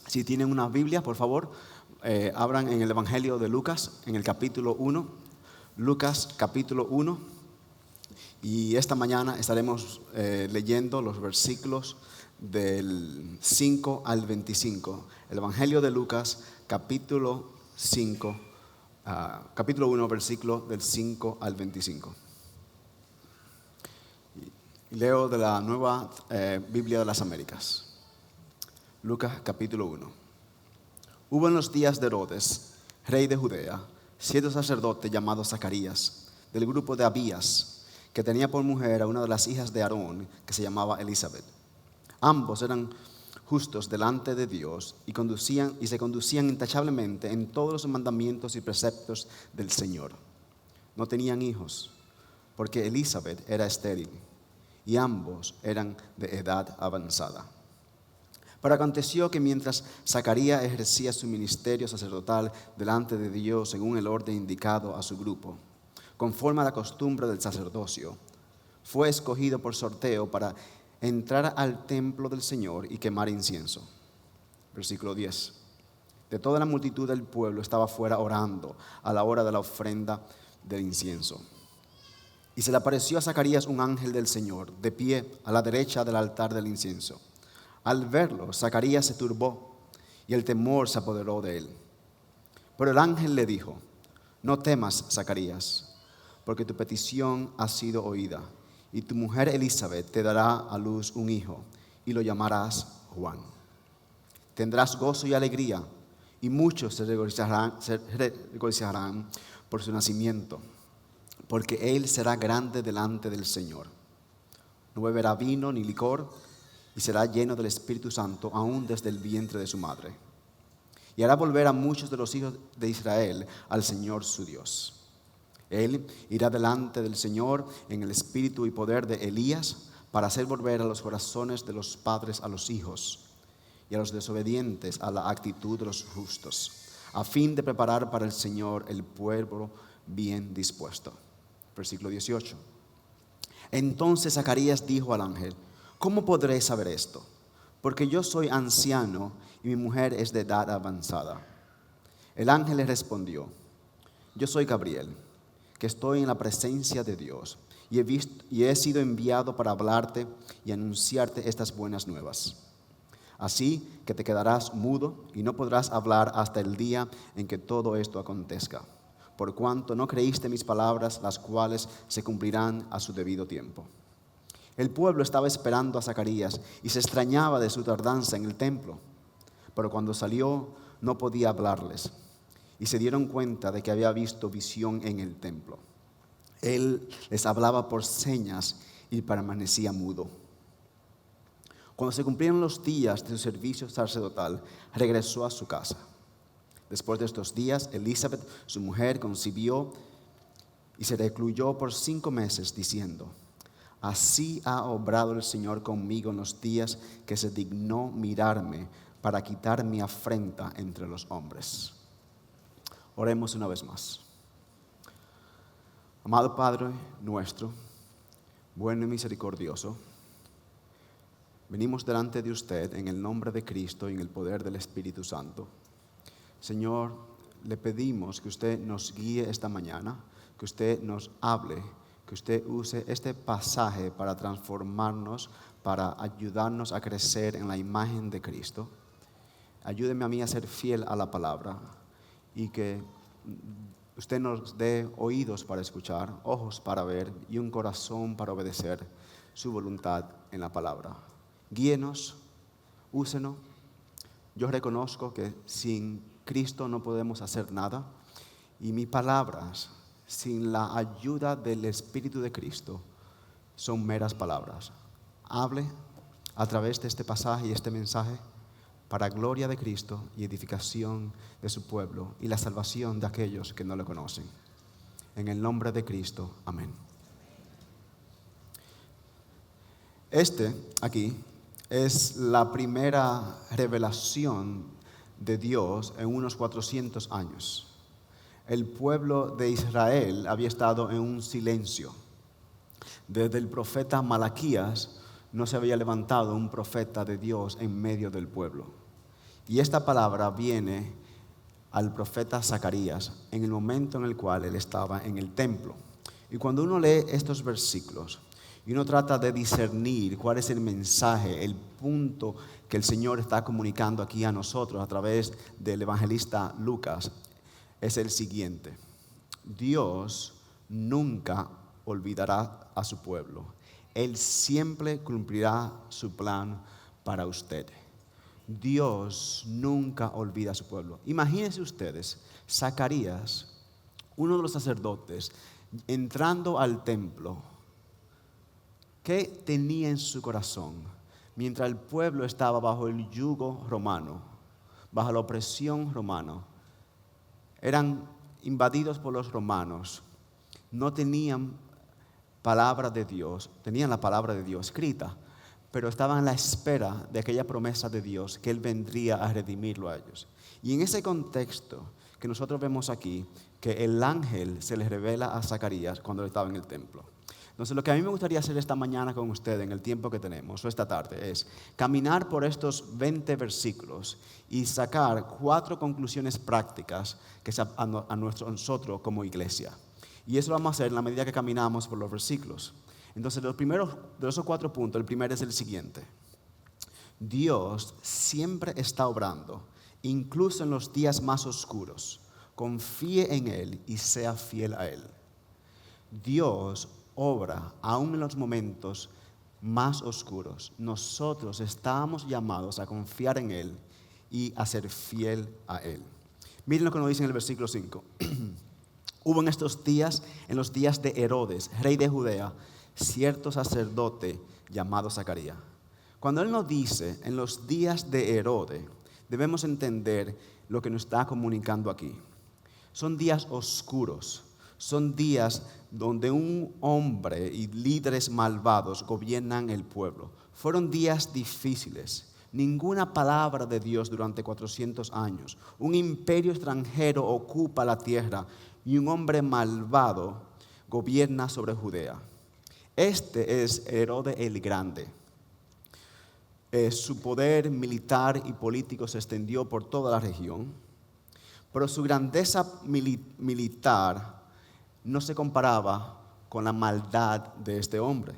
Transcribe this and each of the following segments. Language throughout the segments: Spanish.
Si tienen una Biblia, por favor, abran en el Evangelio de Lucas, en el capítulo 1. Lucas capítulo 1. Y esta mañana estaremos leyendo los versículos del 5 al 25. El Evangelio de Lucas, capítulo 1, versículo del 5 al 25. Leo de la Nueva Biblia de las Américas. Lucas capítulo 1. Hubo en los días de Herodes, rey de Judea, cierto sacerdote llamado Zacarías, del grupo de Abías, que tenía por mujer a una de las hijas de Aarón, que se llamaba Elizabeth. Ambos eran justos delante de Dios y se conducían intachablemente en todos los mandamientos y preceptos del Señor. No tenían hijos, porque Elizabeth era estéril, y ambos eran de edad avanzada. Pero aconteció que mientras Zacarías ejercía su ministerio sacerdotal delante de Dios según el orden indicado a su grupo, conforme a la costumbre del sacerdocio, fue escogido por sorteo para entrar al templo del Señor y quemar incienso. Versículo 10. De toda la multitud del pueblo estaba fuera orando a la hora de la ofrenda del incienso. Y se le apareció a Zacarías un ángel del Señor, de pie a la derecha del altar del incienso. Al verlo, Zacarías se turbó y el temor se apoderó de él. Pero el ángel le dijo: no temas, Zacarías, porque tu petición ha sido oída, y tu mujer Elizabeth te dará a luz un hijo, y lo llamarás Juan. Tendrás gozo y alegría, y muchos se regocijarán por su nacimiento, porque él será grande delante del Señor. No beberá vino ni licor, y será lleno del Espíritu Santo aún desde el vientre de su madre. Y hará volver a muchos de los hijos de Israel al Señor su Dios. Él irá delante del Señor en el espíritu y poder de Elías, para hacer volver a los corazones de los padres a los hijos, y a los desobedientes a la actitud de los justos, a fin de preparar para el Señor el pueblo bien dispuesto. Versículo 18. Entonces Zacarías dijo al ángel: ¿cómo podré saber esto? Porque yo soy anciano y mi mujer es de edad avanzada. El ángel le respondió: yo soy Gabriel, que estoy en la presencia de Dios, y he sido enviado para hablarte y anunciarte estas buenas nuevas. Así que te quedarás mudo y no podrás hablar hasta el día en que todo esto acontezca, por cuanto no creíste mis palabras, las cuales se cumplirán a su debido tiempo. El pueblo estaba esperando a Zacarías y se extrañaba de su tardanza en el templo. Pero cuando salió no podía hablarles, y se dieron cuenta de que había visto visión en el templo. Él les hablaba por señas y permanecía mudo. Cuando se cumplieron los días de su servicio sacerdotal, regresó a su casa. Después de estos días, Elizabeth, su mujer, concibió y se recluyó por 5 meses, diciendo: así ha obrado el Señor conmigo en los días que se dignó mirarme, para quitar mi afrenta entre los hombres. Oremos una vez más. Amado Padre nuestro, bueno y misericordioso, venimos delante de usted en el nombre de Cristo y en el poder del Espíritu Santo. Señor, le pedimos que usted nos guíe esta mañana, que usted nos hable, que usted use este pasaje para transformarnos, para ayudarnos a crecer en la imagen de Cristo. Ayúdeme a mí a ser fiel a la palabra y que usted nos dé oídos para escuchar, ojos para ver y un corazón para obedecer su voluntad en la palabra. Guíenos, úsenos. Yo reconozco que sin Cristo no podemos hacer nada, y mis palabras, sin la ayuda del Espíritu de Cristo, son meras palabras. Hable a través de este pasaje y este mensaje para gloria de Cristo y edificación de su pueblo y la salvación de aquellos que no le conocen. En el nombre de Cristo, amén. Aquí es la primera revelación de Dios en unos 400 años. El pueblo de Israel había estado en un silencio. Desde el profeta Malaquías no se había levantado un profeta de Dios en medio del pueblo. Y esta palabra viene al profeta Zacarías en el momento en el cual él estaba en el templo. Y cuando uno lee estos versículos y uno trata de discernir cuál es el mensaje, el punto que el Señor está comunicando aquí a nosotros a través del evangelista Lucas, es el siguiente: Dios nunca olvidará a su pueblo. Él siempre cumplirá su plan para usted. Dios nunca olvida a su pueblo. Imagínense ustedes, Zacarías, uno de los sacerdotes, entrando al templo. ¿Qué tenía en su corazón? Mientras el pueblo estaba bajo el yugo romano, bajo la opresión romana, eran invadidos por los romanos, no tenían palabra de Dios, tenían la palabra de Dios escrita, pero estaban a la espera de aquella promesa de Dios, que Él vendría a redimirlo a ellos. Y en ese contexto que nosotros vemos aquí, que el ángel se les revela a Zacarías cuando él estaba en el templo. Entonces, lo que a mí me gustaría hacer esta mañana con ustedes, en el tiempo que tenemos, o esta tarde, es caminar por estos 20 versículos y sacar 4 conclusiones prácticas que a nosotros como iglesia. Y eso lo vamos a hacer en la medida que caminamos por los versículos. Entonces, los primeros de esos 4 puntos, el primero es el siguiente: Dios siempre está obrando, incluso en los días más oscuros. Confíe en Él y sea fiel a Él. Dios obra aún en los momentos más oscuros. Nosotros estamos llamados a confiar en Él y a ser fiel a Él. Miren lo que nos dice en el versículo 5. Hubo en estos días, en los días de Herodes, rey de Judea, cierto sacerdote llamado Zacarías. Cuando él nos dice en los días de Herodes, debemos entender lo que nos está comunicando aquí. Son días oscuros, son días donde un hombre y líderes malvados gobiernan el pueblo. Fueron días difíciles. Ninguna palabra de Dios durante 400 años. Un imperio extranjero ocupa la tierra y un hombre malvado gobierna sobre Judea. Este es Herodes el Grande. Su poder militar y político se extendió por toda la región, pero su grandeza militar no se comparaba con la maldad de este hombre.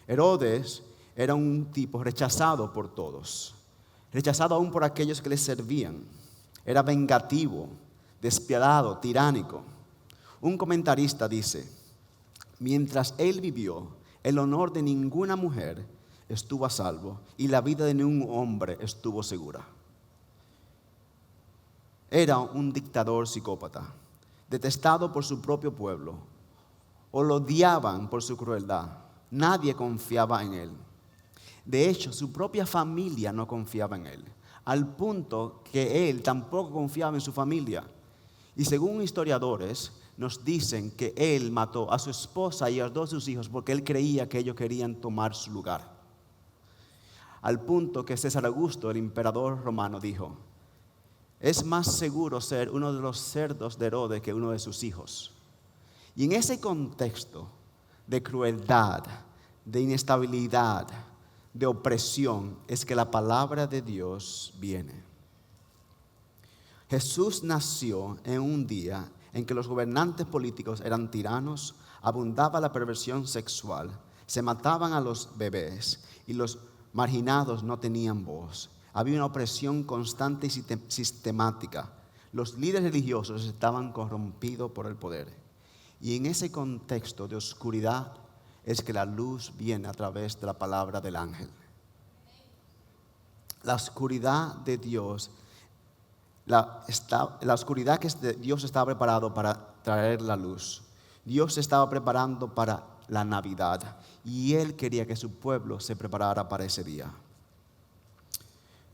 Herodes era un tipo rechazado por todos, rechazado aún por aquellos que le servían. Era vengativo, despiadado, tiránico. Un comentarista dice: mientras él vivió, el honor de ninguna mujer estuvo a salvo y la vida de ningún hombre estuvo segura. Era un dictador psicópata, detestado por su propio pueblo, o lo odiaban por su crueldad. Nadie confiaba en él. De hecho, su propia familia no confiaba en él, al punto que él tampoco confiaba en su familia. Y según historiadores, nos dicen que él mató a su esposa y a 2 de sus hijos porque él creía que ellos querían tomar su lugar. Al punto que César Augusto, el emperador romano, dijo: es más seguro ser uno de los cerdos de Herodes que uno de sus hijos. Y en ese contexto de crueldad, de inestabilidad, de opresión, es que la palabra de Dios viene. Jesús nació en un día en que los gobernantes políticos eran tiranos, abundaba la perversión sexual, se mataban a los bebés y los marginados no tenían voz. Había una opresión constante y sistemática. Los líderes religiosos estaban corrompidos por el poder. Y en ese contexto de oscuridad es que la luz viene a través de la palabra del ángel. La oscuridad de Dios, la oscuridad que Dios estaba preparado para traer la luz. Dios se estaba preparando para la Navidad y Él quería que su pueblo se preparara para ese día.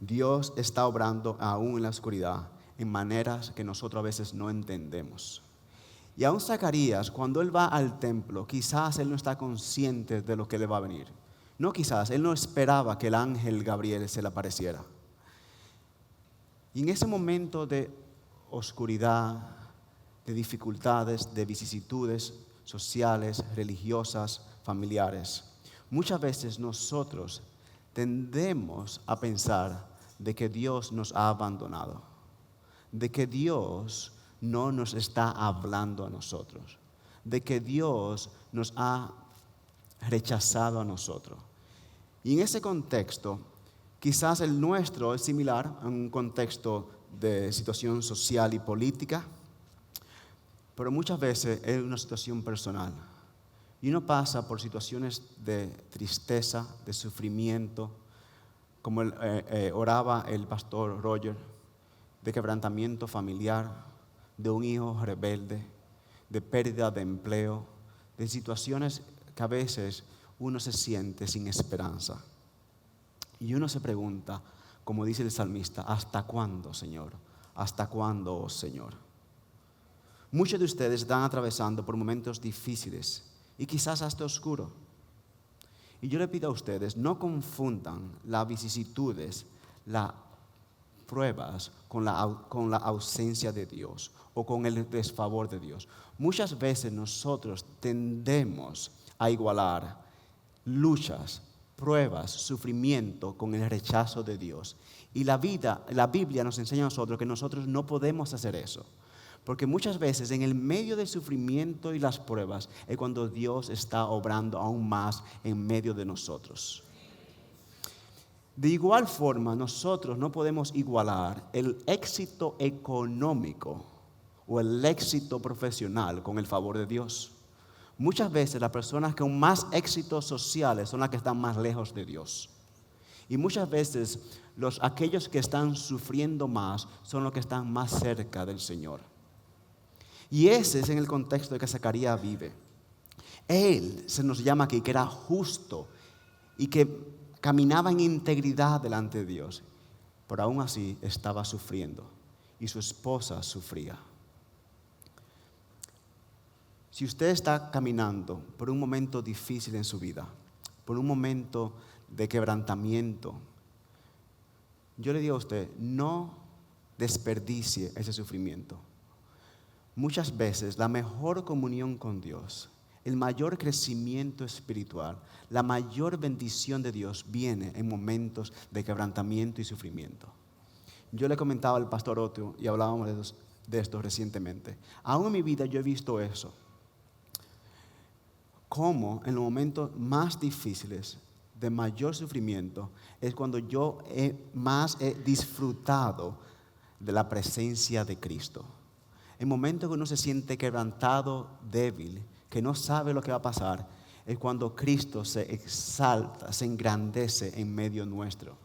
Dios está obrando aún en la oscuridad en maneras que nosotros a veces no entendemos. Y aún Zacarías, cuando él va al templo, quizás él no está consciente de lo que le va a venir. No quizás, él no esperaba que el ángel Gabriel se le apareciera. Y en ese momento de oscuridad, de dificultades, de vicisitudes sociales, religiosas, familiares, muchas veces nosotros tendemos a pensar de que Dios nos ha abandonado, de que Dios no nos está hablando a nosotros, de que Dios nos ha rechazado a nosotros. Y en ese contexto, quizás el nuestro es similar a un contexto de situación social y política, pero muchas veces es una situación personal. Y uno pasa por situaciones de tristeza, de sufrimiento, como oraba el pastor Roger, de quebrantamiento familiar, de un hijo rebelde, de pérdida de empleo, de situaciones que a veces uno se siente sin esperanza. Y uno se pregunta, como dice el salmista, ¿hasta cuándo, Señor? ¿Hasta cuándo, oh Señor? Muchos de ustedes están atravesando por momentos difíciles y quizás hasta oscuros. Y yo le pido a ustedes, no confundan las vicisitudes, las pruebas con la ausencia de Dios o con el desfavor de Dios. Muchas veces nosotros tendemos a igualar luchas, pruebas, sufrimiento con el rechazo de Dios. Y la Biblia nos enseña a nosotros que nosotros no podemos hacer eso. Porque muchas veces en el medio del sufrimiento y las pruebas es cuando Dios está obrando aún más en medio de nosotros. De igual forma, nosotros no podemos igualar el éxito económico o el éxito profesional con el favor de Dios. Muchas veces las personas con más éxitos sociales son las que están más lejos de Dios. Y muchas veces aquellos que están sufriendo más son los que están más cerca del Señor. Y ese es en el contexto de que Zacarías vive. Él se nos llama aquí que era justo y que caminaba en integridad delante de Dios, pero aún así estaba sufriendo y su esposa sufría. Si usted está caminando por un momento difícil en su vida, por un momento de quebrantamiento, yo le digo a usted, no desperdicie ese sufrimiento. Muchas veces la mejor comunión con Dios, el mayor crecimiento espiritual, la mayor bendición de Dios viene en momentos de quebrantamiento y sufrimiento. Yo le comentaba al pastor Otto y hablábamos de esto recientemente. Aún en mi vida yo he visto eso. Cómo en los momentos más difíciles, de mayor sufrimiento, es cuando yo más he disfrutado de la presencia de Cristo. En momentos que uno se siente quebrantado, débil, que no sabe lo que va a pasar, es cuando Cristo se exalta, se engrandece en medio nuestro.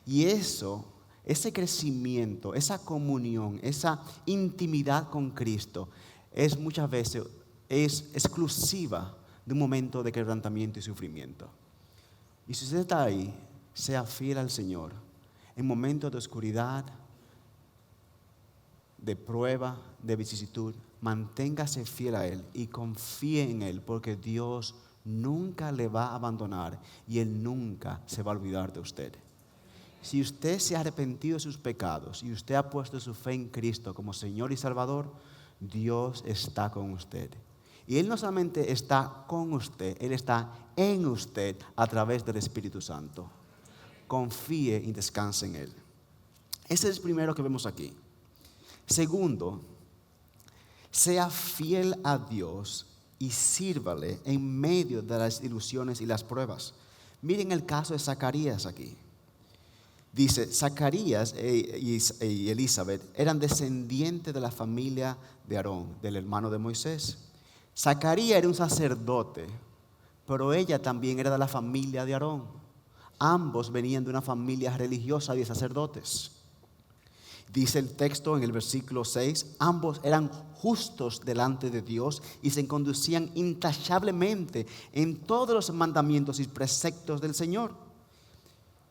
Y ese crecimiento, esa comunión, esa intimidad con Cristo, es muchas veces exclusiva de un momento de quebrantamiento y sufrimiento. Y si usted está ahí, sea fiel al Señor. En momentos de oscuridad, de prueba, de vicisitud, manténgase fiel a Él y confíe en Él, porque Dios nunca le va a abandonar y Él nunca se va a olvidar de usted. Si usted se ha arrepentido de sus pecados y usted ha puesto su fe en Cristo como Señor y Salvador, Dios está con usted. Y Él no solamente está con usted, Él está en usted a través del Espíritu Santo. Confíe y descanse en Él. Ese es el primero que vemos aquí. Segundo, sea fiel a Dios y sírvale en medio de las ilusiones y las pruebas. Miren el caso de Zacarías aquí. Dice, Zacarías y Elizabeth eran descendientes de la familia de Aarón, del hermano de Moisés. Zacarías era un sacerdote, pero ella también era de la familia de Aarón. Ambos venían de una familia religiosa de sacerdotes. Dice el texto en el versículo 6, ambos eran justos delante de Dios y se conducían intachablemente en todos los mandamientos y preceptos del Señor.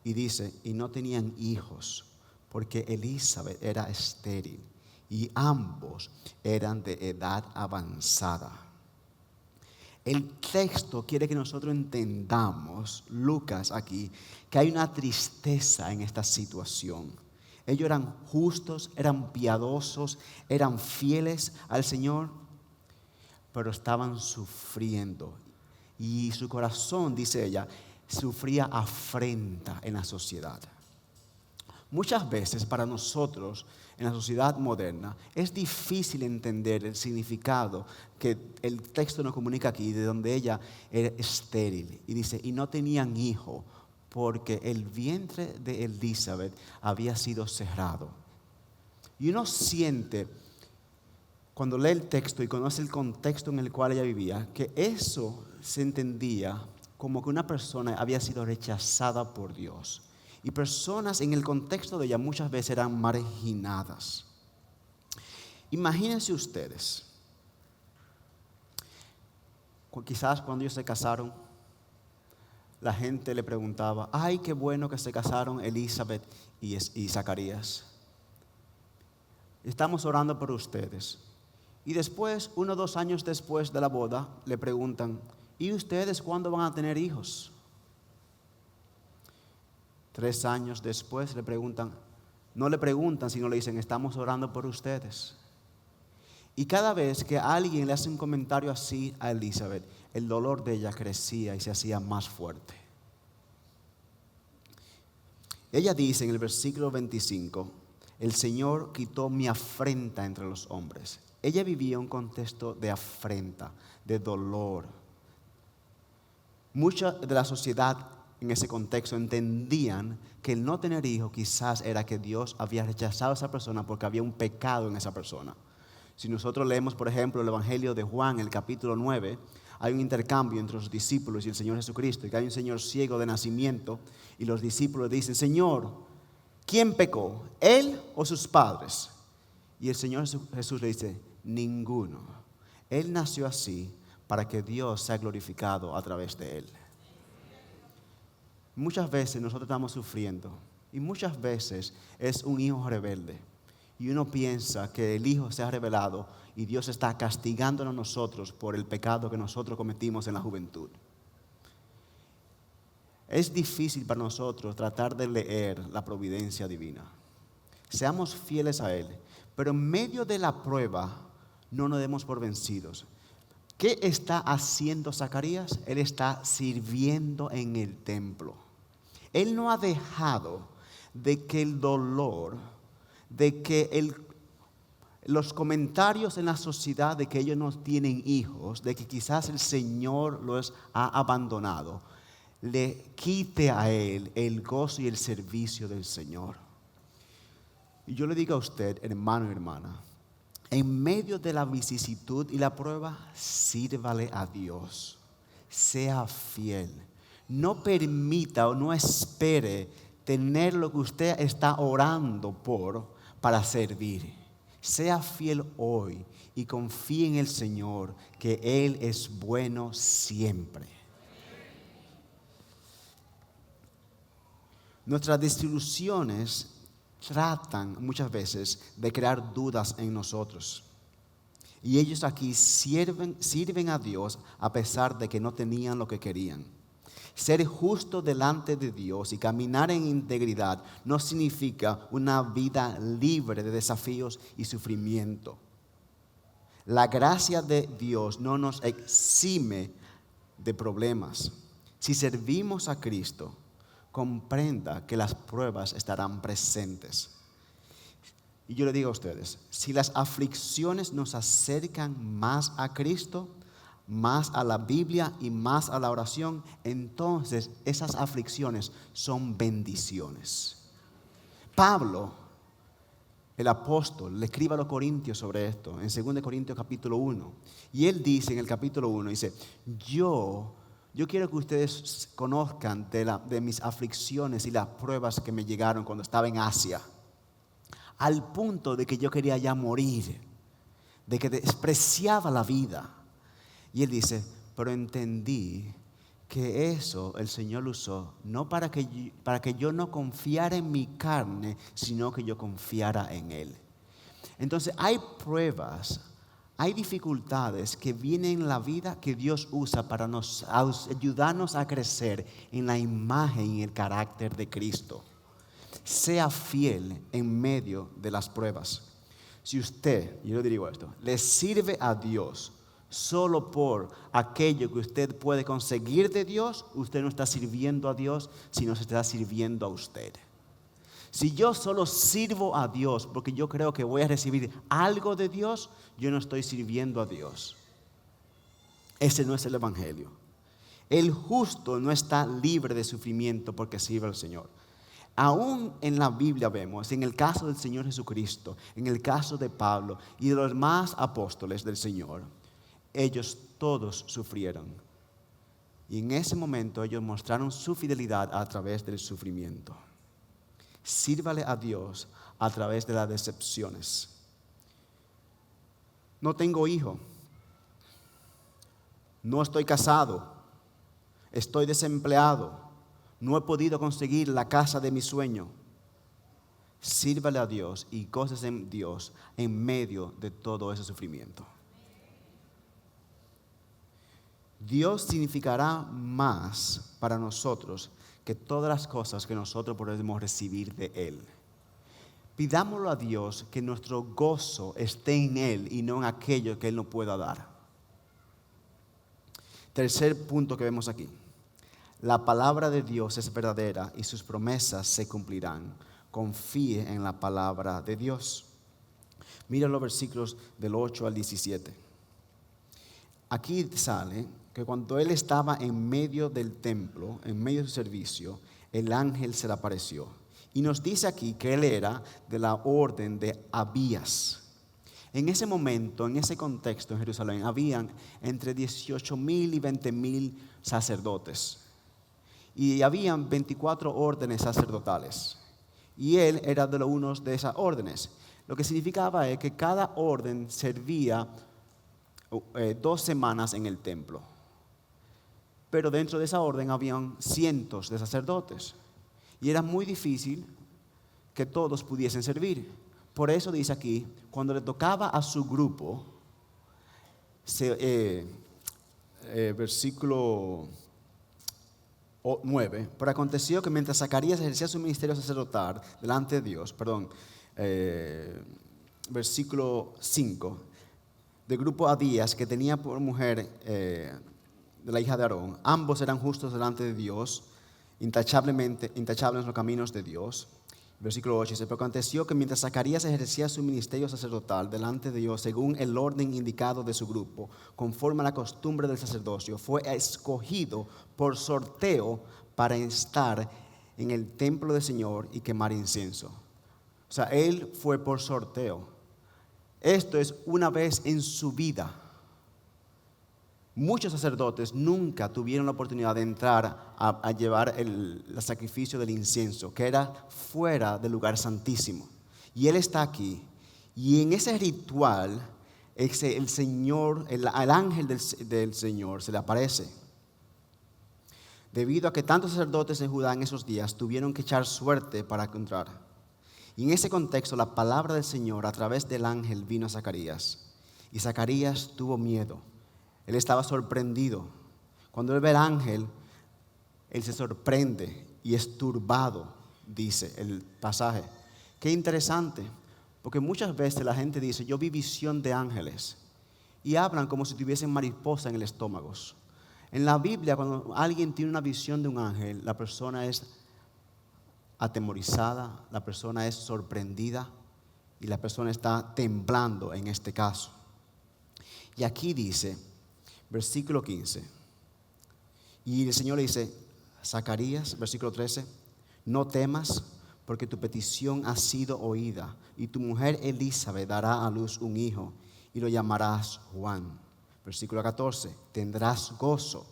Y dice, y no tenían hijos, porque Elizabeth era estéril y ambos eran de edad avanzada. El texto quiere que nosotros entendamos, Lucas aquí, que hay una tristeza en esta situación. Ellos eran justos, eran piadosos, eran fieles al Señor, pero estaban sufriendo. Y su corazón, dice ella, sufría afrenta en la sociedad. Muchas veces para nosotros en la sociedad moderna es difícil entender el significado que el texto nos comunica aquí, de donde ella era estéril. Y dice, y no tenían hijo porque el vientre de Elizabeth había sido cerrado. Y uno siente, cuando lee el texto y conoce el contexto en el cual ella vivía, que eso se entendía como que una persona había sido rechazada por Dios. Y personas en el contexto de ella muchas veces eran marginadas. Imagínense ustedes, quizás cuando ellos se casaron, la gente le preguntaba, ay, qué bueno que se casaron Elizabeth y Zacarías. Estamos orando por ustedes. Y después, 1 o 2 años después de la boda, le preguntan, ¿y ustedes cuándo van a tener hijos? 3 años después le preguntan, no le preguntan, sino le dicen, estamos orando por ustedes. Y cada vez que alguien le hace un comentario así a Elizabeth, el dolor de ella crecía y se hacía más fuerte. Ella dice en el versículo 25, el Señor quitó mi afrenta entre los hombres. Ella vivía un contexto de afrenta, de dolor. Mucha de la sociedad en ese contexto entendían que el no tener hijos quizás era que Dios había rechazado a esa persona porque había un pecado en esa persona. Si nosotros leemos, por ejemplo, el Evangelio de Juan, el capítulo 9, hay un intercambio entre los discípulos y el Señor Jesucristo, y que hay un señor ciego de nacimiento, y los discípulos dicen, Señor, ¿quién pecó? ¿Él o sus padres? Y el Señor Jesús le dice, ninguno. Él nació así para que Dios sea glorificado a través de él. Muchas veces nosotros estamos sufriendo y muchas veces es un hijo rebelde y uno piensa que el hijo se ha rebelado y Dios está castigándonos a nosotros por el pecado que nosotros cometimos en la juventud. Es difícil para nosotros tratar de leer la providencia divina. Seamos fieles a Él, pero en medio de la prueba no nos demos por vencidos. ¿Qué está haciendo Zacarías? Él está sirviendo en el templo. Él no ha dejado de que el dolor, de que los comentarios en la sociedad de que ellos no tienen hijos, de que quizás el Señor los ha abandonado, le quite a él el gozo y el servicio del Señor. Y yo le digo a usted, hermano y hermana, en medio de la vicisitud y la prueba, sírvale a Dios. Sea fiel. No permita o no espere tener lo que usted está orando para servir. Sea fiel hoy y confíe en el Señor, que Él es bueno siempre. Nuestras desilusiones tratan muchas veces de crear dudas en nosotros. Y ellos aquí sirven a Dios a pesar de que no tenían lo que querían. Ser justo delante de Dios y caminar en integridad no significa una vida libre de desafíos y sufrimiento. La gracia de Dios no nos exime de problemas. Si servimos a Cristo, comprenda que las pruebas estarán presentes. Y yo le digo a ustedes, si las aflicciones nos acercan más a Cristo, más a la Biblia y más a la oración, entonces esas aflicciones son bendiciones. Pablo, el apóstol, le escribe a los corintios sobre esto, en 2 Corintios capítulo 1. Y él dice en el capítulo 1, dice, yo quiero que ustedes conozcan de mis aflicciones y las pruebas que me llegaron cuando estaba en Asia. Al punto de que yo quería ya morir, de que despreciaba la vida. Y él dice, pero entendí que eso el Señor lo usó no para que yo no confiara en mi carne, sino que yo confiara en Él. Entonces hay pruebas, hay dificultades que vienen en la vida que Dios usa para ayudarnos a crecer en la imagen y el carácter de Cristo. Sea fiel en medio de las pruebas. Si usted, yo le digo esto, le sirve a Dios solo por aquello que usted puede conseguir de Dios, usted no está sirviendo a Dios, sino se está sirviendo a usted. Si yo solo sirvo a Dios porque yo creo que voy a recibir algo de Dios, yo no estoy sirviendo a Dios. Ese no es el evangelio. El justo no está libre de sufrimiento porque sirve al Señor. Aún en la Biblia vemos, en el caso del Señor Jesucristo, en el caso de Pablo y de los demás apóstoles del Señor, ellos todos sufrieron. Y en ese momento ellos mostraron su fidelidad a través del sufrimiento. Sírvale a Dios a través de las decepciones. No tengo hijo. No estoy casado. Estoy desempleado. No he podido conseguir la casa de mi sueño. Sírvale a Dios y gócese en Dios en medio de todo ese sufrimiento. Dios significará más para nosotros que todas las cosas que nosotros podemos recibir de Él. Pidámoslo a Dios que nuestro gozo esté en Él y no en aquello que Él no pueda dar. Tercer punto que vemos aquí. La palabra de Dios es verdadera y sus promesas se cumplirán. Confíe en la palabra de Dios. Mira los versículos del 8 al 17. Aquí sale que cuando él estaba en medio del templo, en medio de su servicio, el ángel se le apareció. Y nos dice aquí que él era de la orden de Abías. En ese momento, en ese contexto en Jerusalén, habían entre 18,000 y 20,000 sacerdotes. Y habían 24 órdenes sacerdotales. Y él era de unos de esas órdenes. Lo que significaba es que cada orden servía 2 semanas en el templo. Pero dentro de esa orden habían cientos de sacerdotes. Y era muy difícil que todos pudiesen servir. Por eso dice aquí, cuando le tocaba a su grupo, versículo 9, pero aconteció que mientras Zacarías ejercía su ministerio sacerdotal delante de Dios, versículo 5, del grupo Abías, que tenía por mujer de la hija de Aarón, ambos eran justos delante de Dios, intachables en los caminos de Dios. Versículo 8 dice, pero aconteció que mientras Zacarías ejercía su ministerio sacerdotal delante de Dios, según el orden indicado de su grupo, conforme a la costumbre del sacerdocio, fue escogido por sorteo para estar en el templo del Señor y quemar incienso. O sea, él fue por sorteo. Esto es una vez en su vida. Muchos sacerdotes nunca tuvieron la oportunidad de entrar a llevar el sacrificio del incienso, que era fuera del lugar santísimo. Y él está aquí. Y en ese ritual, el Señor, el ángel del Señor se le aparece. Debido a que tantos sacerdotes en Judá en esos días tuvieron que echar suerte para encontrar. Y en ese contexto, la palabra del Señor a través del ángel vino a Zacarías. Y Zacarías tuvo miedo. Él estaba sorprendido. Cuando él ve al ángel, él se sorprende y es turbado, dice el pasaje. Qué interesante, porque muchas veces la gente dice, yo vi visión de ángeles, y hablan como si tuviesen mariposa en el estómago. En la Biblia, cuando alguien tiene una visión de un ángel, la persona es atemorizada, la persona es sorprendida y la persona está temblando en este caso. Y aquí dice, versículo 15, y el Señor le dice, Zacarías, versículo 13, no temas porque tu petición ha sido oída y tu mujer Elizabeth dará a luz un hijo y lo llamarás Juan. Versículo 14, tendrás gozo,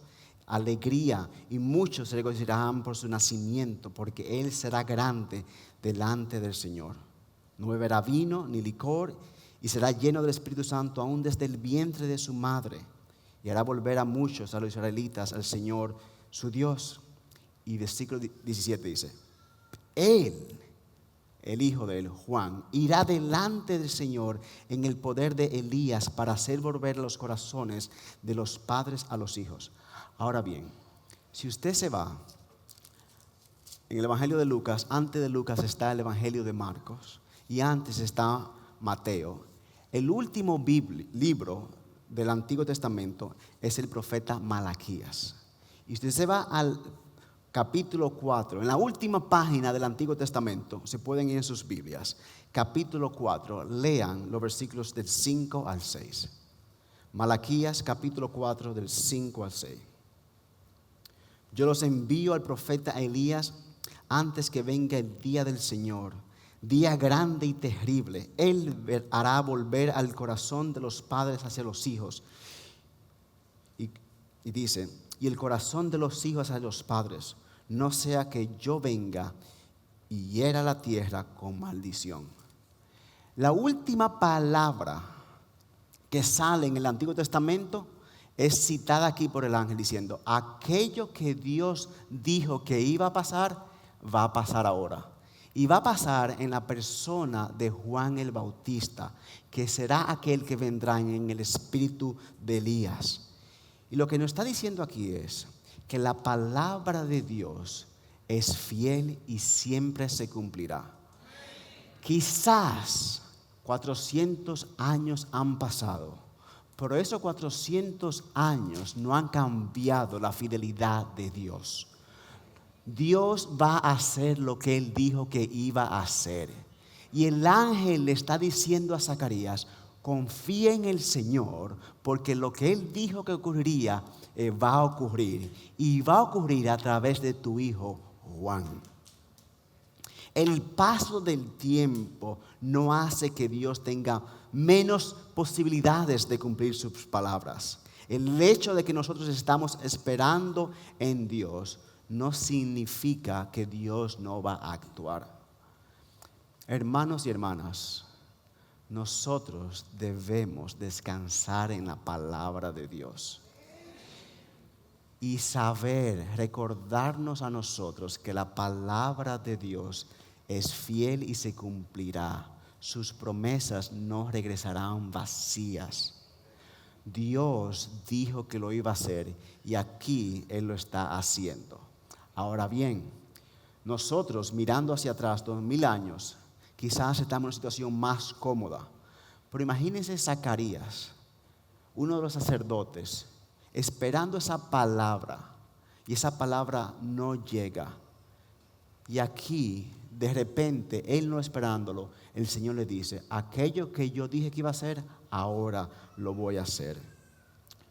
alegría y muchos se regocijarán por su nacimiento porque él será grande delante del Señor. No beberá vino ni licor y será lleno del Espíritu Santo aún desde el vientre de su madre. Y hará volver a muchos, a los israelitas, al Señor su Dios. Y versículo 17 dice, él, el hijo de él, Juan, irá delante del Señor en el poder de Elías para hacer volver los corazones de los padres a los hijos. Ahora bien, si usted se va en el Evangelio de Lucas, antes de Lucas está el Evangelio de Marcos y antes está Mateo. El último libro del Antiguo Testamento es el profeta Malaquías. Y usted se va al capítulo 4, en la última página del Antiguo Testamento, se pueden ir en sus Biblias, capítulo 4, lean los versículos del 5 al 6. Malaquías capítulo 4 del 5 al 6. Yo los envío al profeta Elías antes que venga el día del Señor, día grande y terrible. Él hará volver al corazón de los padres hacia los hijos. Y dice, y el corazón de los hijos hacia los padres, no sea que yo venga y hiera la tierra con maldición. La última palabra que sale en el Antiguo Testamento es citada aquí por el ángel diciendo, aquello que Dios dijo que iba a pasar, va a pasar ahora. Y va a pasar en la persona de Juan el Bautista, que será aquel que vendrá en el espíritu de Elías. Y lo que nos está diciendo aquí es que la palabra de Dios es fiel y siempre se cumplirá. Quizás 400 años han pasado, pero esos 400 años no han cambiado la fidelidad de Dios. Dios va a hacer lo que Él dijo que iba a hacer. Y el ángel le está diciendo a Zacarías, confía en el Señor, porque lo que Él dijo que ocurriría va a ocurrir. Y va a ocurrir a través de tu hijo Juan. El paso del tiempo no hace que Dios tenga menos posibilidades de cumplir sus palabras. El hecho de que nosotros estamos esperando en Dios no significa que Dios no va a actuar. Hermanos y hermanas, nosotros debemos descansar en la palabra de Dios y saber, recordarnos a nosotros que la palabra de Dios es fiel y se cumplirá. Sus promesas no regresarán vacías. Dios dijo que lo iba a hacer y aquí Él lo está haciendo. Ahora bien, nosotros mirando hacia atrás 2000 años, quizás estamos en una situación más cómoda. Pero imagínense Zacarías, uno de los sacerdotes, esperando esa palabra. Y esa palabra no llega. Y aquí, de repente, él no esperándolo, el Señor le dice, aquello que yo dije que iba a hacer, ahora lo voy a hacer.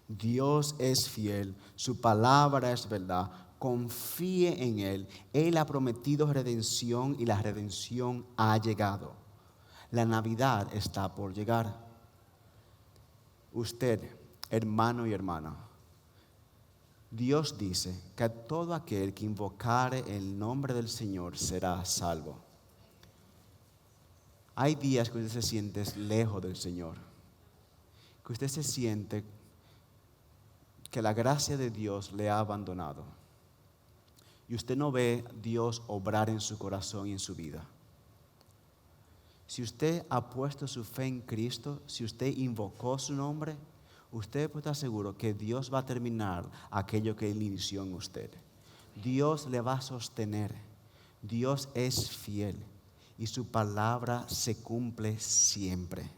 Dios es fiel, su palabra es verdad. Confíe en Él. Él ha prometido redención y la redención ha llegado. La Navidad está por llegar. Usted, hermano y hermana, Dios dice que todo aquel que invocare el nombre del Señor será salvo. Hay días que usted se siente lejos del Señor, que usted se siente que la gracia de Dios le ha abandonado. Y usted no ve a Dios obrar en su corazón y en su vida. Si usted ha puesto su fe en Cristo, si usted invocó su nombre, usted puede estar seguro que Dios va a terminar aquello que Él inició en usted. Dios le va a sostener. Dios es fiel y su palabra se cumple siempre.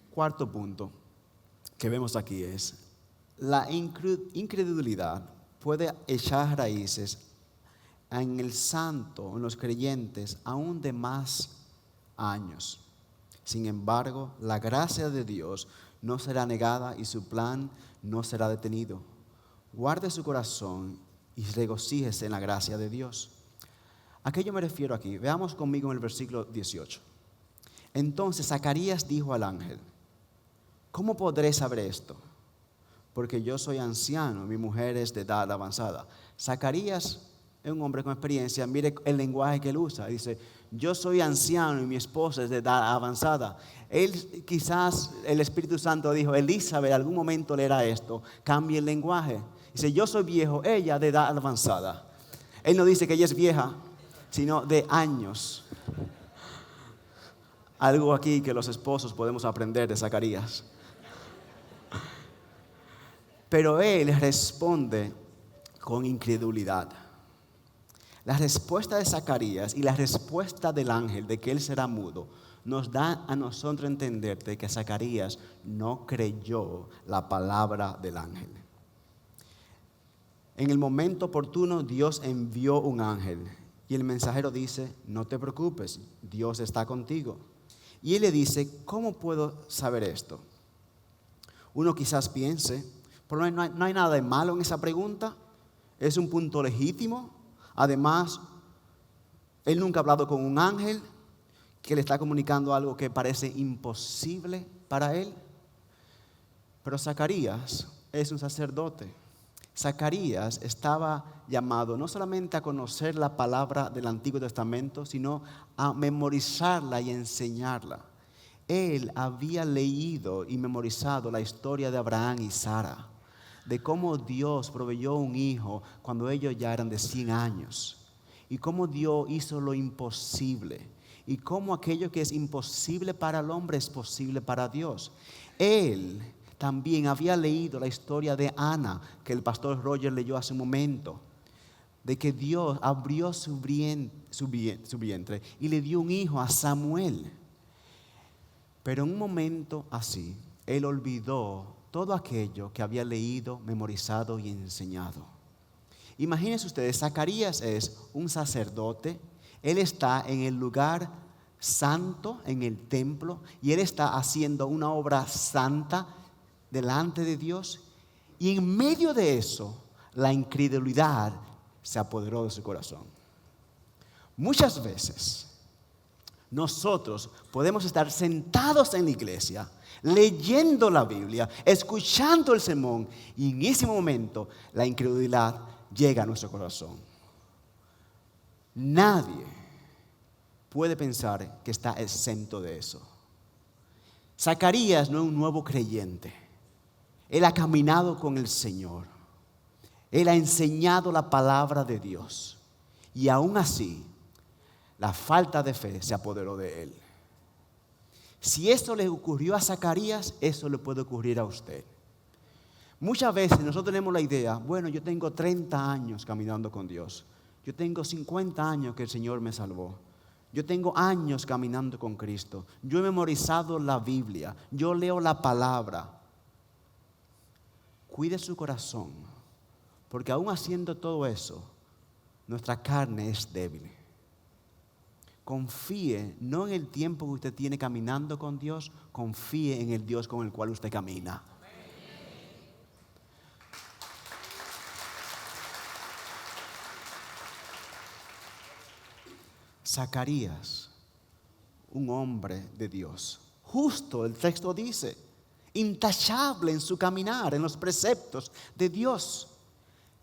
Cuarto punto que vemos aquí es la incredulidad puede echar raíces en el santo, en los creyentes, aún de más años. Sin embargo, la gracia de Dios no será negada y su plan no será detenido. Guarde su corazón y regocíjese en la gracia de Dios. ¿A qué yo me refiero aquí? Veamos conmigo en el versículo 18. Entonces Zacarías dijo al ángel, ¿cómo podré saber esto? Porque yo soy anciano, mi mujer es de edad avanzada. Zacarías es un hombre con experiencia, mire el lenguaje que él usa. Dice, yo soy anciano y mi esposa es de edad avanzada. Él quizás, el Espíritu Santo dijo, Elizabeth, algún momento leerá esto, cambie el lenguaje. Dice, yo soy viejo, ella de edad avanzada. Él no dice que ella es vieja, sino de años. Algo aquí que los esposos podemos aprender de Zacarías. Pero él responde con incredulidad. La respuesta de Zacarías y la respuesta del ángel de que él será mudo nos da a nosotros entender de que Zacarías no creyó la palabra del ángel. En el momento oportuno, Dios envió un ángel. Y el mensajero dice, no te preocupes, Dios está contigo. Y él le dice, ¿cómo puedo saber esto? Uno quizás piense, pero no hay nada de malo en esa pregunta. Es un punto legítimo. Además, él nunca ha hablado con un ángel que le está comunicando algo que parece imposible para él. Pero Zacarías es un sacerdote. Zacarías estaba llamado no solamente a conocer la palabra del Antiguo Testamento, sino a memorizarla y enseñarla. Él había leído y memorizado la historia de Abraham y Sara, de cómo Dios proveyó un hijo cuando ellos ya eran de 100 años, y cómo Dios hizo lo imposible, y cómo aquello que es imposible para el hombre es posible para Dios. Él también había leído la historia de Ana, que el pastor Roger leyó hace un momento, de que Dios abrió su vientre y le dio un hijo a Samuel. Pero en un momento así, él olvidó todo aquello que había leído, memorizado y enseñado. Imagínense ustedes, Zacarías es un sacerdote, él está en el lugar santo, en el templo, y él está haciendo una obra santa delante de Dios, y en medio de eso, la incredulidad se apoderó de su corazón. Muchas veces, nosotros podemos estar sentados en la iglesia, leyendo la Biblia, escuchando el sermón, y en ese momento la incredulidad llega a nuestro corazón. Nadie puede pensar que está exento de eso. Zacarías no es un nuevo creyente. Él ha caminado con el Señor. Él ha enseñado la palabra de Dios. Y aún así, la falta de fe se apoderó de él. Si esto le ocurrió a Zacarías, eso le puede ocurrir a usted. Muchas veces nosotros tenemos la idea, bueno, yo tengo 30 años caminando con Dios. Yo tengo 50 años que el Señor me salvó. Yo tengo años caminando con Cristo. Yo he memorizado la Biblia. Yo leo la palabra. Cuide su corazón, porque aún haciendo todo eso, nuestra carne es débil. Confíe no en el tiempo que usted tiene caminando con Dios, confíe en el Dios con el cual usted camina. Zacarías, un hombre de Dios, justo el texto dice, intachable en su caminar, en los preceptos de Dios.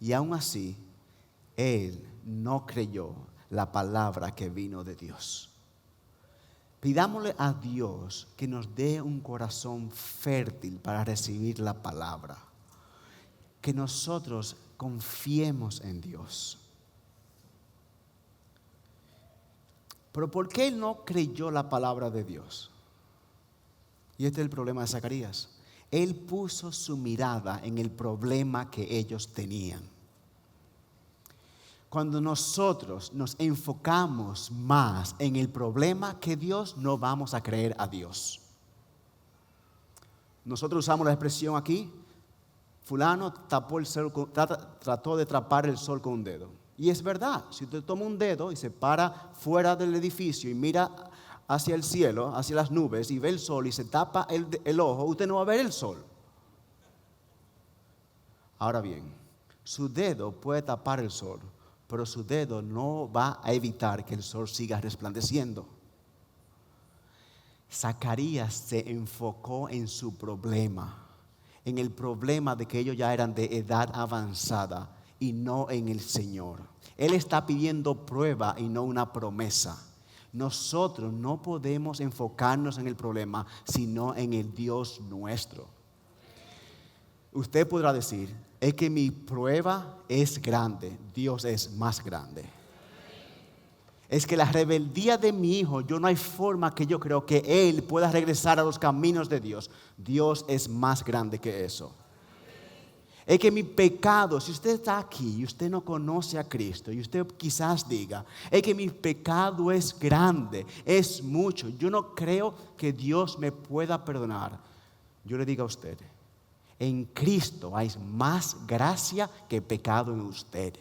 Y aún así, él no creyó la palabra que vino de Dios. Pidámosle a Dios que nos dé un corazón fértil para recibir la palabra. Que nosotros confiemos en Dios. Pero ¿por qué él no creyó la palabra de Dios? Y este es el problema de Zacarías. Él puso su mirada en el problema que ellos tenían. Cuando nosotros nos enfocamos más en el problema que Dios, no vamos a creer a Dios. Nosotros usamos la expresión aquí, fulano trató de tapar el sol con un dedo. Y es verdad, si usted toma un dedo y se para fuera del edificio y mira hacia el cielo, hacia las nubes y ve el sol y se tapa el ojo, usted no va a ver el sol. Ahora bien, su dedo puede tapar el sol, pero su dedo no va a evitar que el sol siga resplandeciendo. Zacarías se enfocó en su problema, en el problema de que ellos ya eran de edad avanzada y no en el Señor. Él está pidiendo prueba y no una promesa. Nosotros no podemos enfocarnos en el problema, sino en el Dios nuestro. Usted podrá decir, es que mi prueba es grande, Dios es más grande. Es que la rebeldía de mi hijo, yo no hay forma que yo creo que él pueda regresar a los caminos de Dios. Dios es más grande que eso. Es que mi pecado, si usted está aquí y usted no conoce a Cristo y usted quizás diga, es que mi pecado es grande, es mucho, yo no creo que Dios me pueda perdonar. Yo le digo a usted, En Cristo hay más gracia que pecado en usted.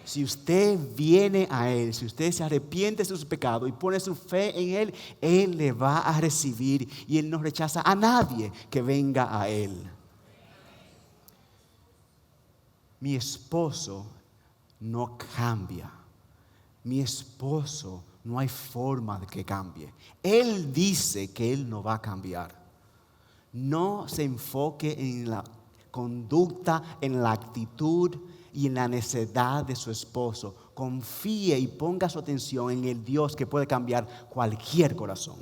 Si usted viene a Él, si usted se arrepiente de sus pecados y pone su fe en Él, Él le va a recibir y Él no rechaza a nadie que venga a Él. Mi esposo no cambia. Mi esposo no hay forma de que cambie. Él dice que Él no va a cambiar. No se enfoque en la conducta, en la actitud y en la necedad de su esposo. Confíe y ponga su atención en el Dios que puede cambiar cualquier corazón.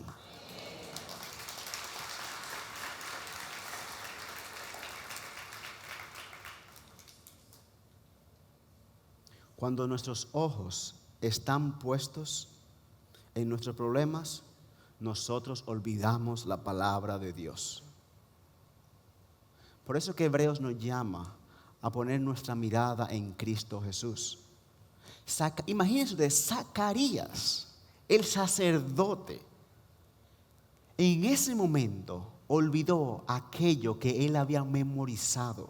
Cuando nuestros ojos están puestos en nuestros problemas, nosotros olvidamos la palabra de Dios. Por eso que Hebreos nos llama a poner nuestra mirada en Cristo Jesús. Imagínense ustedes, Zacarías, el sacerdote, en ese momento olvidó aquello que él había memorizado,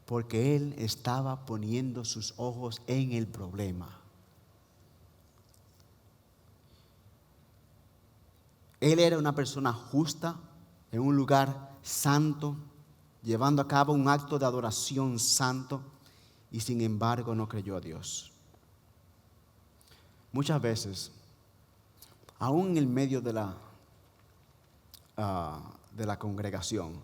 porque él estaba poniendo sus ojos en el problema. Él era una persona justa, en un lugar santo, llevando a cabo un acto de adoración santo, y sin embargo no creyó a Dios. Muchas veces, aún en el medio de la congregación,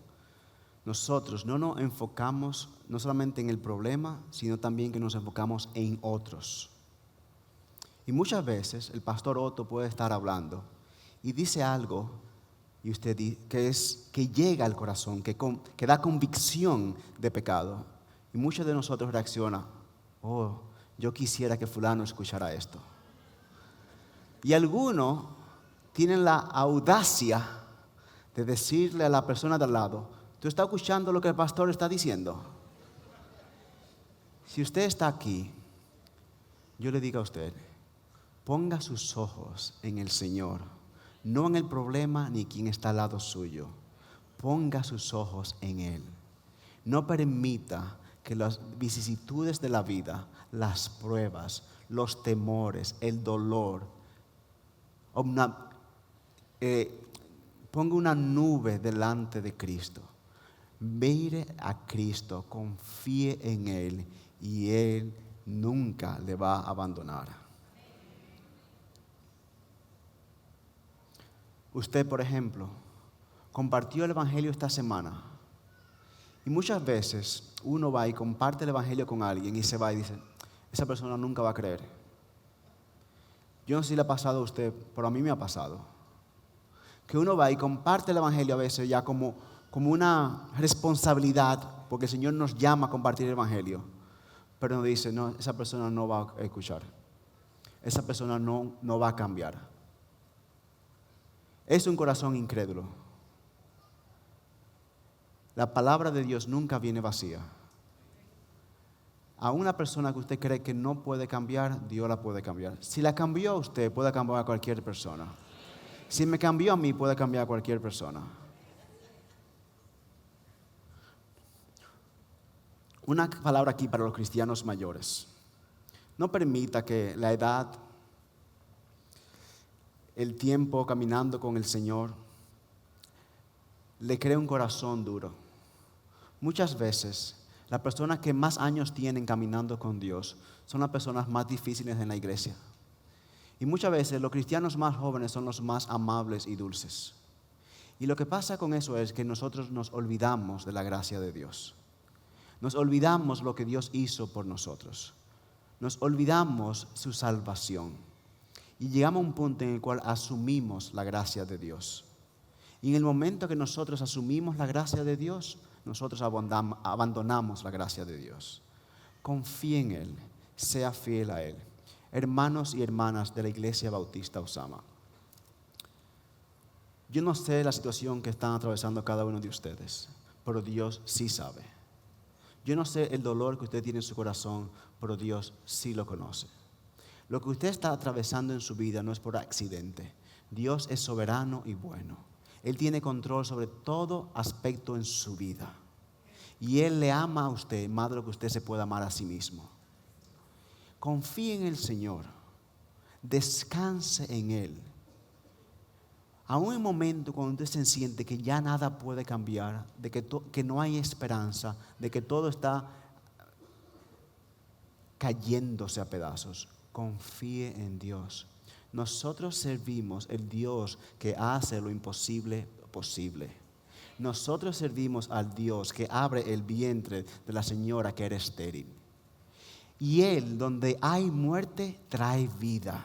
nosotros no nos enfocamos no solamente en el problema, sino también que nos enfocamos en otros. Y muchas veces el pastor Otto puede estar hablando y dice algo y usted que llega al corazón, que da convicción de pecado. Y muchos de nosotros reaccionan: oh, yo quisiera que fulano escuchara esto. Y algunos tienen la audacia de decirle a la persona de al lado: ¿tú estás escuchando lo que el pastor está diciendo? Si usted está aquí, yo le digo a usted, ponga sus ojos en el Señor, no en el problema ni quien está al lado suyo. Ponga sus ojos en Él. No permita que las vicisitudes de la vida, las pruebas, los temores, el dolor, ponga una nube delante de Cristo. Mire a Cristo, confíe en Él y Él nunca le va a abandonar. Usted, por ejemplo, compartió el Evangelio esta semana. Y muchas veces uno va y comparte el Evangelio con alguien y se va y dice: esa persona nunca va a creer. Yo no sé si le ha pasado a usted, pero a mí me ha pasado. Que uno va y comparte el Evangelio a veces ya como una responsabilidad, porque el Señor nos llama a compartir el Evangelio. Pero nos dice: no, esa persona no va a escuchar. Esa persona no va a cambiar. Es un corazón incrédulo. La palabra de Dios nunca viene vacía. A una persona que usted cree que no puede cambiar, Dios la puede cambiar. Si la cambió a usted, puede cambiar a cualquier persona. Si me cambió a mí, puede cambiar a cualquier persona. Una palabra aquí para los cristianos mayores. No permita que la edad, el tiempo caminando con el Señor, le cree un corazón duro. Muchas veces, las personas que más años tienen caminando con Dios son las personas más difíciles en la iglesia. Y muchas veces los cristianos más jóvenes son los más amables y dulces. Y lo que pasa con eso es que nosotros nos olvidamos de la gracia de Dios. Nos olvidamos lo que Dios hizo por nosotros. Nos olvidamos su salvación. Y llegamos a un punto en el cual asumimos la gracia de Dios. Y en el momento que nosotros asumimos la gracia de Dios, nosotros abandonamos la gracia de Dios. Confíe en Él, sea fiel a Él. Hermanos y hermanas de la Iglesia Bautista Osama, yo no sé la situación que están atravesando cada uno de ustedes, pero Dios sí sabe. Yo no sé el dolor que usted tiene en su corazón, pero Dios sí lo conoce. Lo que usted está atravesando en su vida no es por accidente. Dios es soberano y bueno. Él tiene control sobre todo aspecto en su vida. Y Él le ama a usted más de lo que usted se pueda amar a sí mismo. Confíe en el Señor. Descanse en Él. Aún en momentos cuando usted se siente que ya nada puede cambiar, de que no hay esperanza, de que todo está cayéndose a pedazos, confíe en Dios. Nosotros servimos el Dios que hace lo imposible posible. Nosotros servimos al Dios que abre el vientre de la señora que era estéril. Y Él, donde hay muerte, trae vida.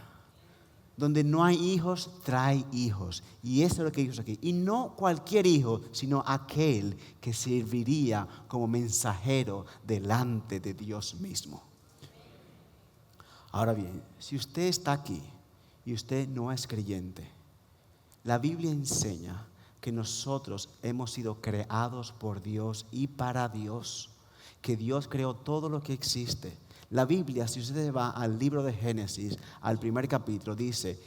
Donde no hay hijos, trae hijos. Y eso es lo que dice aquí. Y no cualquier hijo, sino aquel que serviría como mensajero delante de Dios mismo. Ahora bien, si usted está aquí y usted no es creyente, la Biblia enseña que nosotros hemos sido creados por Dios y para Dios, que Dios creó todo lo que existe. La Biblia, si usted va al libro de Génesis, al primer capítulo, dice,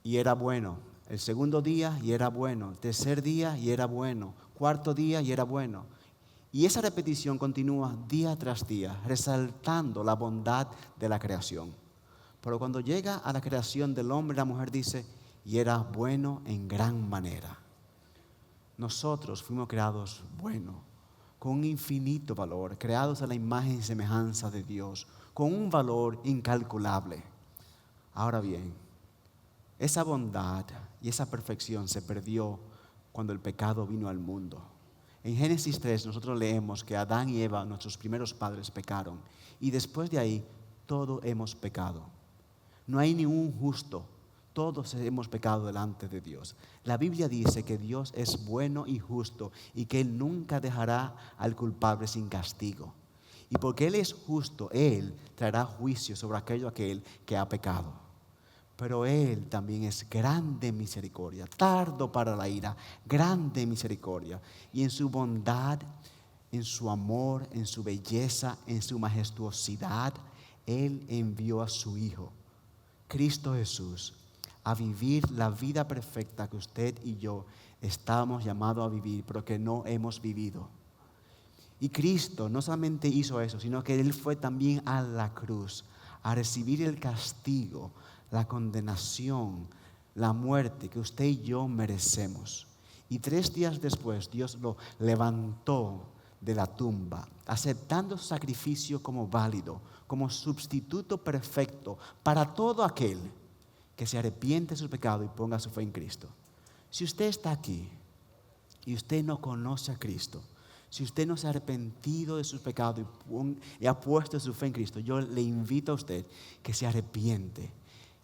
y era bueno. El segundo día, y era bueno. El tercer día, y era bueno. Cuarto día, y era bueno. Y esa repetición continúa día tras día, resaltando la bondad de la creación. Pero cuando llega a la creación del hombre, la mujer dice, y era bueno en gran manera. Nosotros fuimos creados buenos, con un infinito valor, creados a la imagen y semejanza de Dios, con un valor incalculable. Ahora bien, esa bondad y esa perfección se perdió cuando el pecado vino al mundo. En Génesis 3 nosotros leemos que Adán y Eva, nuestros primeros padres, pecaron. Y después de ahí, todos hemos pecado. No hay ni un justo. Todos hemos pecado delante de Dios. La Biblia dice que Dios es bueno y justo y que Él nunca dejará al culpable sin castigo. Y porque Él es justo, Él traerá juicio sobre aquel que ha pecado. Pero Él también es grande en misericordia, tardo para la ira, grande en misericordia. Y en su bondad, en su amor, en su belleza, en su majestuosidad, Él envió a su Hijo, Cristo Jesús, a vivir la vida perfecta que usted y yo estamos llamados a vivir, pero que no hemos vivido. Y Cristo no solamente hizo eso, sino que Él fue también a la cruz a recibir el castigo, la condenación, la muerte que usted y yo merecemos. Y 3 días después Dios lo levantó de la tumba, aceptando su sacrificio como válido, como sustituto perfecto para todo aquel que se arrepiente de su pecado y ponga su fe en Cristo. Si usted está aquí y usted no conoce a Cristo, si usted no se ha arrepentido de sus pecados y ha puesto su fe en Cristo, yo le invito a usted que se arrepiente,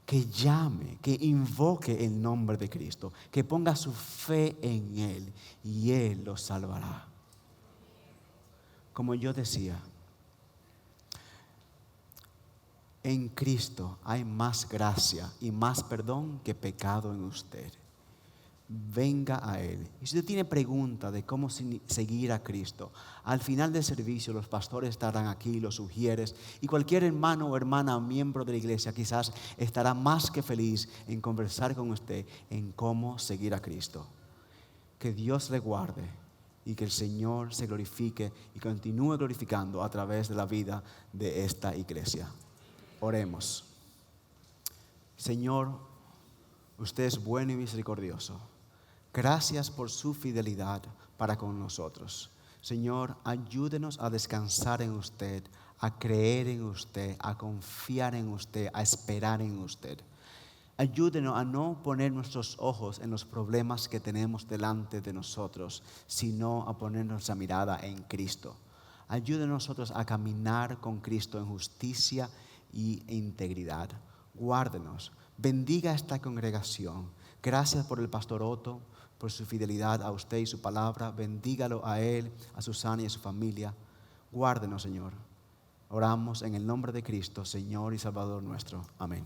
que llame, que invoque el nombre de Cristo, que ponga su fe en Él y Él lo salvará. Como yo decía, en Cristo hay más gracia y más perdón que pecado en usted. Venga a Él. Y si usted tiene preguntas de cómo seguir a Cristo, al final del servicio los pastores estarán aquí, los sugieres, y cualquier hermano o hermana o miembro de la iglesia quizás estará más que feliz en conversar con usted en cómo seguir a Cristo. Que Dios le guarde y que el Señor se glorifique y continúe glorificando a través de la vida de esta iglesia. Oremos. Señor, usted es bueno y misericordioso. Gracias por su fidelidad para con nosotros. Señor, ayúdenos a descansar en usted, a creer en usted, a confiar en usted, a esperar en usted. Ayúdenos a no poner nuestros ojos en los problemas que tenemos delante de nosotros, sino a poner nuestra mirada en Cristo. Ayúdenos nosotros a caminar con Cristo en justicia y integridad. Guárdenos, bendiga esta congregación. Gracias por el pastor Otto, por su fidelidad a usted y su palabra. Bendígalo a él, a Susana y a su familia. Guárdenos, Señor. Oramos en el nombre de Cristo, Señor y Salvador nuestro. Amén.